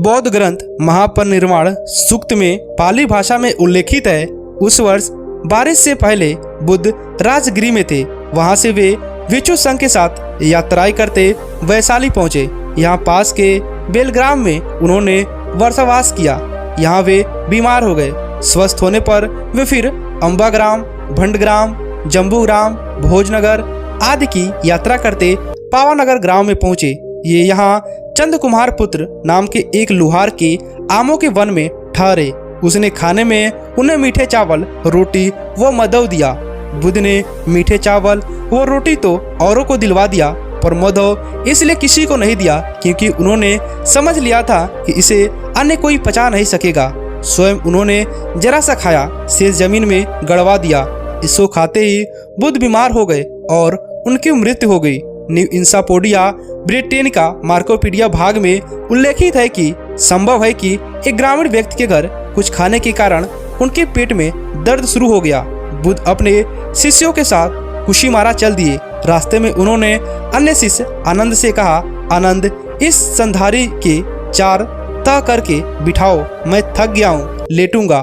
बौद्ध ग्रंथ महापरिनिर्वाण सूक्त में पाली भाषा में उल्लेखित है। उस वर्ष बारिश से पहले बुद्ध राजगिरी में थे। वहां से वे भिक्षु संघ के साथ यात्राएं करते वैशाली पहुंचे। यहाँ पास के बेलग्राम में उन्होंने वर्षावास किया। यहाँ वे बीमार हो गए। स्वस्थ होने पर वे फिर अम्बाग्राम, भंडग्राम, जम्बूग्राम, भोजनगर आदि की यात्रा करते पावानगर ग्राम में पहुंचे। ये यहाँ चंद कुमार पुत्र नाम के एक लुहार के आमों के वन में ठहरे। उसने खाने में उन्हें मीठे चावल, रोटी व मधु दिया। बुद्ध ने मीठे चावल व रोटी तो औरों को दिलवा दिया, पर मधु इसलिए किसी को नहीं दिया क्योंकि उन्होंने समझ लिया था कि इसे अन्य कोई पचा नहीं सकेगा। स्वयं उन्होंने जरा सा खाया, शेष जमीन में गड़वा दिया। इसको खाते ही बुद्ध बीमार हो गए और उनकी मृत्यु हो गई। न्यू इंसापोडिया ब्रिटेनिका मार्कोपीडिया भाग में उल्लेखित है कि संभव है कि एक ग्रामीण व्यक्ति के घर कुछ खाने के कारण उनके पेट में दर्द शुरू हो गया। बुद्ध अपने शिष्यों के साथ कुशीमारा चल दिए। रास्ते में उन्होंने अन्य शिष्य आनंद से कहा, आनंद, इस संधारी के 4 तह करके बिठाओ, मैं थक गया हूँ, लेटूंगा।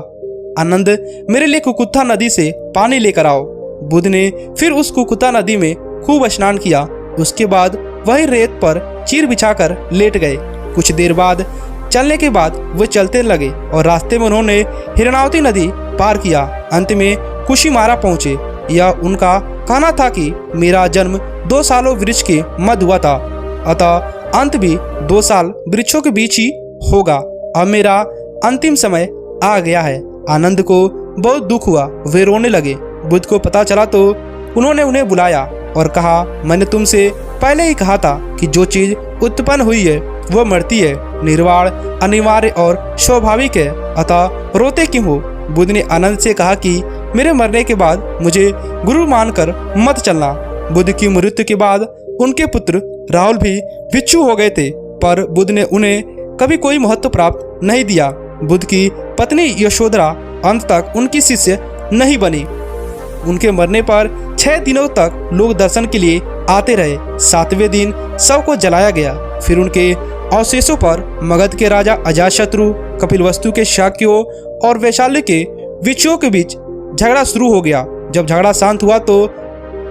आनंद, मेरे लिए कुकुत्था नदी से पानी लेकर आओ। बुद्ध ने फिर उस कुकुत्था नदी में खूब स्नान किया। उसके बाद वही रेत पर चीर बिछाकर लेट गए। कुछ देर बाद चलने के बाद वे चलते लगे और रास्ते में उन्होंने हिरणावती नदी पार किया। अंत में कुशीमारा पहुंचे। यह उनका कहना था कि मेरा जन्म 2 सालों वृक्ष के मध्य हुआ था, अतः अंत भी 2 साल वृक्षों के बीच ही होगा। अब मेरा अंतिम समय आ गया है। आनंद को बहुत दुख हुआ, वे रोने लगे। बुद्ध को पता चला तो उन्होंने उन्हें बुलाया और कहा, मैंने तुमसे पहले ही कहा था कि जो चीज उत्पन्न हुई है वह मरती है। निर्वाण अनिवार्य और स्वाभाविक है, अतः रोते क्यों हो? बुद्ध ने आनंद से कहा कि मेरे मरने के बाद मुझे गुरु मानकर मत चलना। बुद्ध की मृत्यु के बाद उनके पुत्र राहुल भी भिक्षु हो गए थे, पर बुद्ध ने उन्हें कभी कोई महत्व प्राप्त नहीं दिया। बुद्ध की पत्नी यशोधरा अंत तक उनकी शिष्य नहीं बनी। उनके मरने पर 6 दिनों तक लोग दर्शन के लिए आते रहे। 7वें दिन शव को जलाया गया। फिर उनके अवशेषों पर मगध के राजा अजातशत्रु, कपिलवस्तु के शाक्यों और वैशाली के भिक्षुओं के बीच झगड़ा शुरू हो गया। जब झगड़ा शांत हुआ तो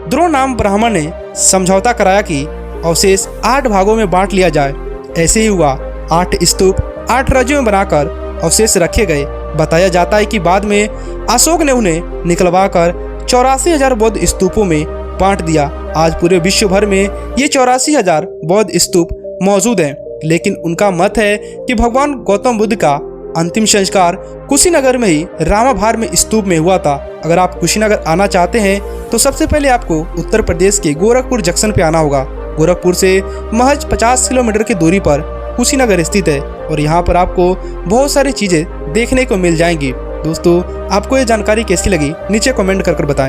द्रोण नाम ब्राह्मण ने समझौता कराया कि अवशेष 8 भागों में बांट लिया जाए। ऐसे ही हुआ। 8 स्तूप 8 राज्यों में बनाकर अवशेष रखे गए। बताया जाता है कि बाद में अशोक ने उन्हें निकलवाकर 84,000 बौद्ध स्तूपों में बांट दिया। आज पूरे विश्व भर में ये 84,000 बौद्ध स्तूप मौजूद हैं। लेकिन उनका मत है कि भगवान गौतम बुद्ध का अंतिम संस्कार कुशीनगर में ही रामाभार में स्तूप में हुआ था। अगर आप कुशीनगर आना चाहते हैं तो सबसे पहले आपको उत्तर प्रदेश के गोरखपुर जंक्शन पे आना होगा। गोरखपुर से महज 50 किलोमीटर की दूरी पर कुशीनगर स्थित है और यहाँ पर आपको बहुत सारी चीज़ें देखने को मिल जाएंगी। दोस्तों, आपको ये जानकारी कैसी लगी नीचे कमेंट कर बताएं।